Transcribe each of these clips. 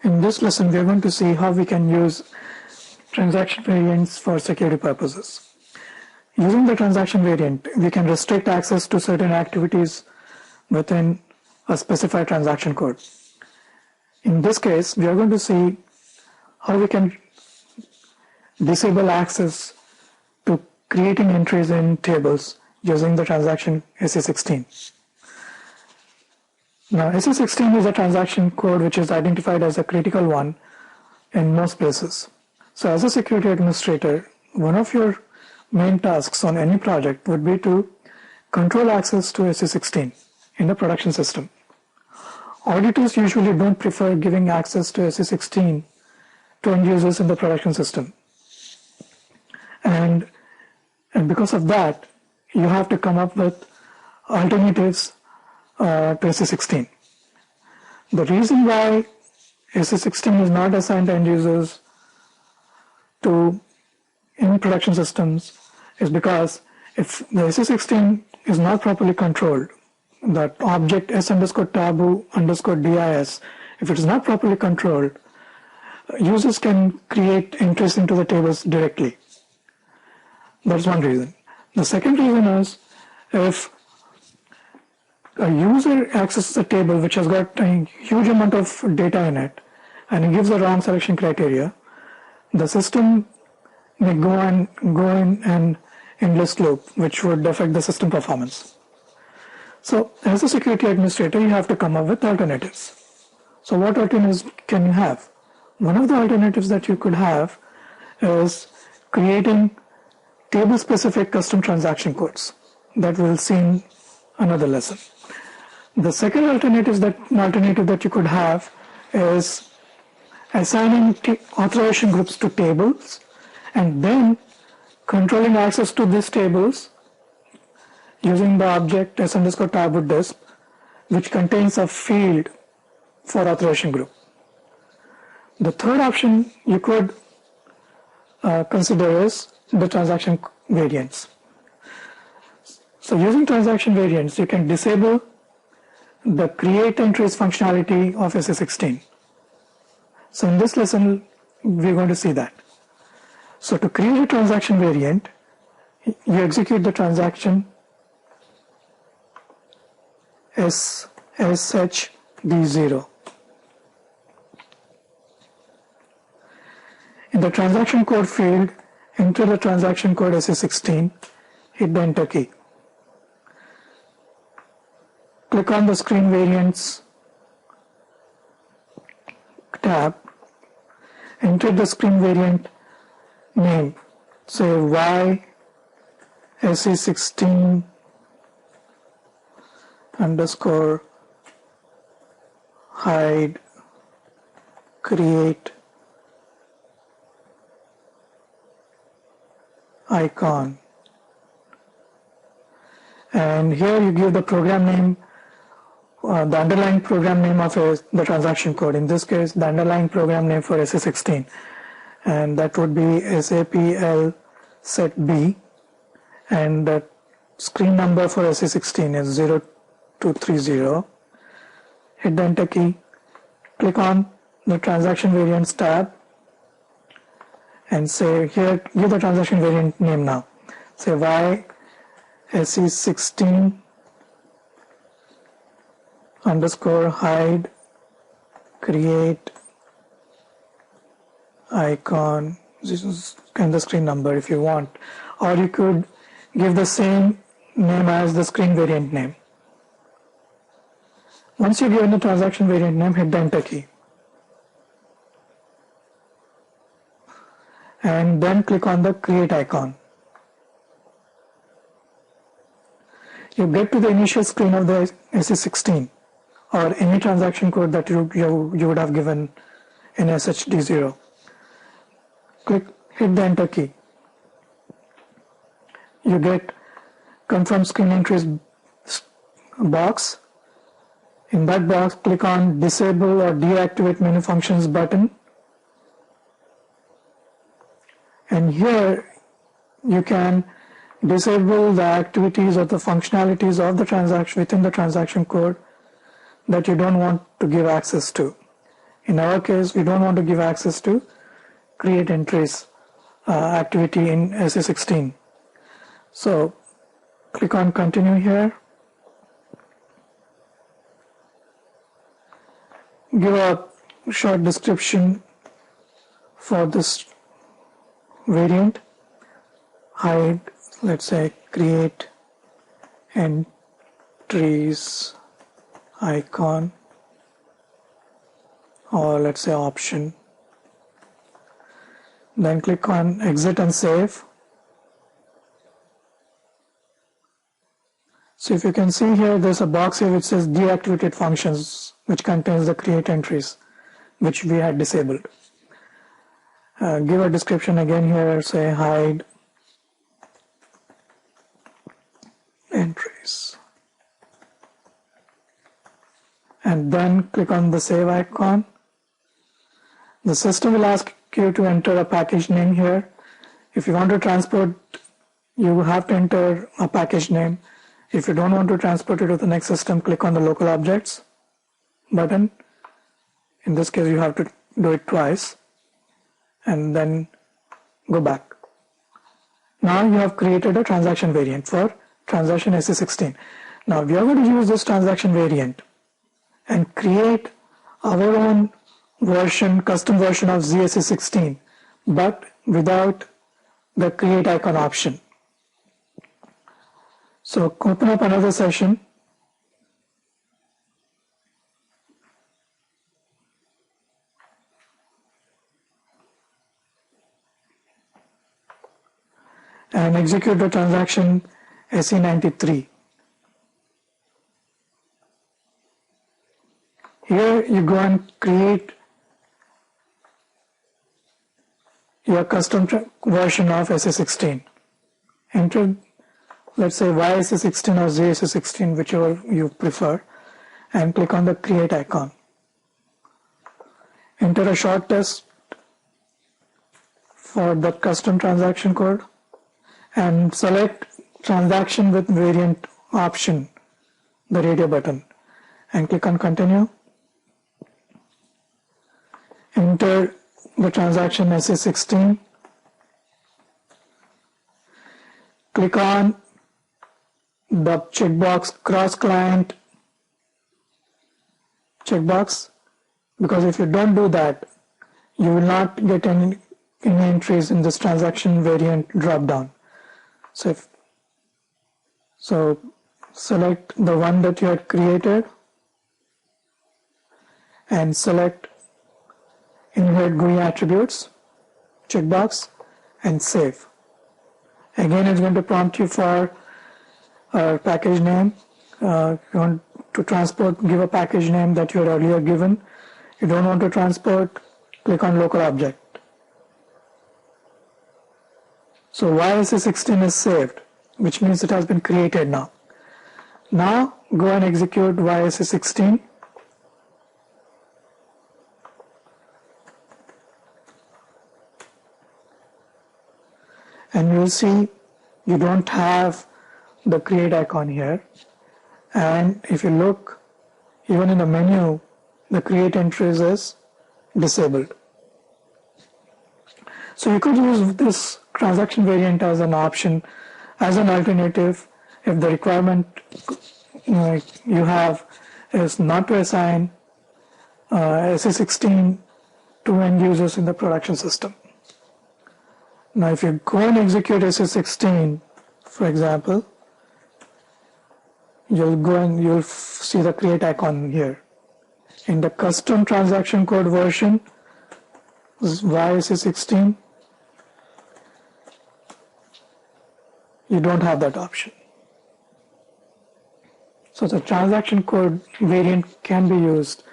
In this lesson, we are going to see how we can use transaction variants for security purposes. Using the transaction variant, we can restrict access to certain activities within a specified transaction code. In this case, we are going to see how we can disable access to creating entries in tables using the transaction SE16. Now, SE16 is a transaction code which is identified as a critical one in most places. So as a security administrator, one of your main tasks on any project would be to control access to SE16 in the production system. Auditors usually don't prefer giving access to SE16 to end users in the production system. And because of that, you have to come up with alternatives to SE16. The reason why SE16 is not assigned to end users in production systems is because if the SE16 is not properly controlled, that object s_taboo_dis, if it is not properly controlled, users can create entries into the tables directly. That's one reason. The second reason is if a user accesses a table which has got a huge amount of data in it and he gives the wrong selection criteria, the system may go in an endless loop which would affect the system performance. So as a security administrator, you have to come up with alternatives. So what alternatives can you have? One of the alternatives that you could have is creating table-specific custom transaction codes that we'll see in another lesson. The second alternative that you could have is assigning authorization groups to tables and then controlling access to these tables using the object s_taboo_disp, which contains a field for authorization group. The third option you could consider is the transaction variants. So using transaction variants, you can disable the create entries functionality of SE16. So in this lesson, we're going to see that. So to create a transaction variant, you execute the transaction shd0. In the transaction code field, enter the transaction code SE16, hit the enter key. Click on the Screen Variants tab, enter the screen variant name, say Y SE16 underscore hide create icon, and here you give the program name, the underlying program name of the transaction code. In this case, the underlying program name for SE16, and that would be SAPL set B, and the screen number for SE16 is 0230. Hit the enter key, click on the transaction variants tab, and say here, give the transaction variant name now. Say Y SE16 underscore hide create icon. This is kind of the screen number if you want, or you could give the same name as the screen variant name. Once you give the transaction variant name, hit the enter key, and then click on the create icon. You get to the initial screen of the SE16 or any transaction code that you would have given in shd0. Hit the enter key. You get confirm screen entries box. In that box, click on disable or deactivate menu functions button, and here you can disable the activities or the functionalities of the transaction within the transaction code that you don't want to give access to. In our case, we don't want to give access to create entries activity in SA16. So click on continue here. Give a short description for this variant. Hide, let's say, create entries icon, or let's say option. Then click on exit and save. So if you can see here, there's a box here which says deactivated functions, which contains the create entries, which we had disabled. Give a description again here, say hide entries. And then click on the save icon. The system will ask you to enter a package name here. If you want to transport, you have to enter a package name. If you don't want to transport it to the next system, click on the local objects button. In this case, you have to do it twice and then go back. Now you have created a transaction variant for transaction SA16. Now we are going to use this transaction variant and create our own version, custom version of ZSA16, but without the create icon option. So open up another session. And execute the transaction SE93. Here you go and create your custom version of SA16. Enter, let's say, YSA16 or ZSA16, whichever you prefer, and click on the create icon. Enter a short test for the custom transaction code and select transaction with variant option, the radio button, and click on continue. Enter the transaction SA16. Click on the checkbox cross client checkbox, because if you don't do that, you will not get any entries in this transaction variant drop down. So select the one that you had created and select inherit GUI attributes checkbox and save. Again, it's going to prompt you for a package name. If you want to transport, give a package name that you had earlier given. If you don't want to transport, click on local object. So YSA16 is saved, which means it has been created now. Now go and execute YSA16. And you'll see you don't have the create icon here. And if you look, even in the menu, the create entries is disabled. So you could use this transaction variant as an option, as an alternative, if the requirement you have is not to assign SA16 to end users in the production system. Now if you go and execute SA16, for example, you'll go and you'll see the create icon here. In the custom transaction code version, YSA16, you don't have that option. So the transaction code variant can be used,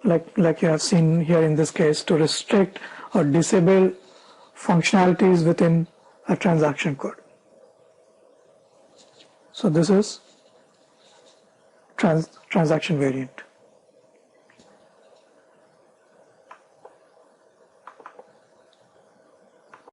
like you have seen here in this case, to restrict or disable functionalities within a transaction code. So this is transaction variant.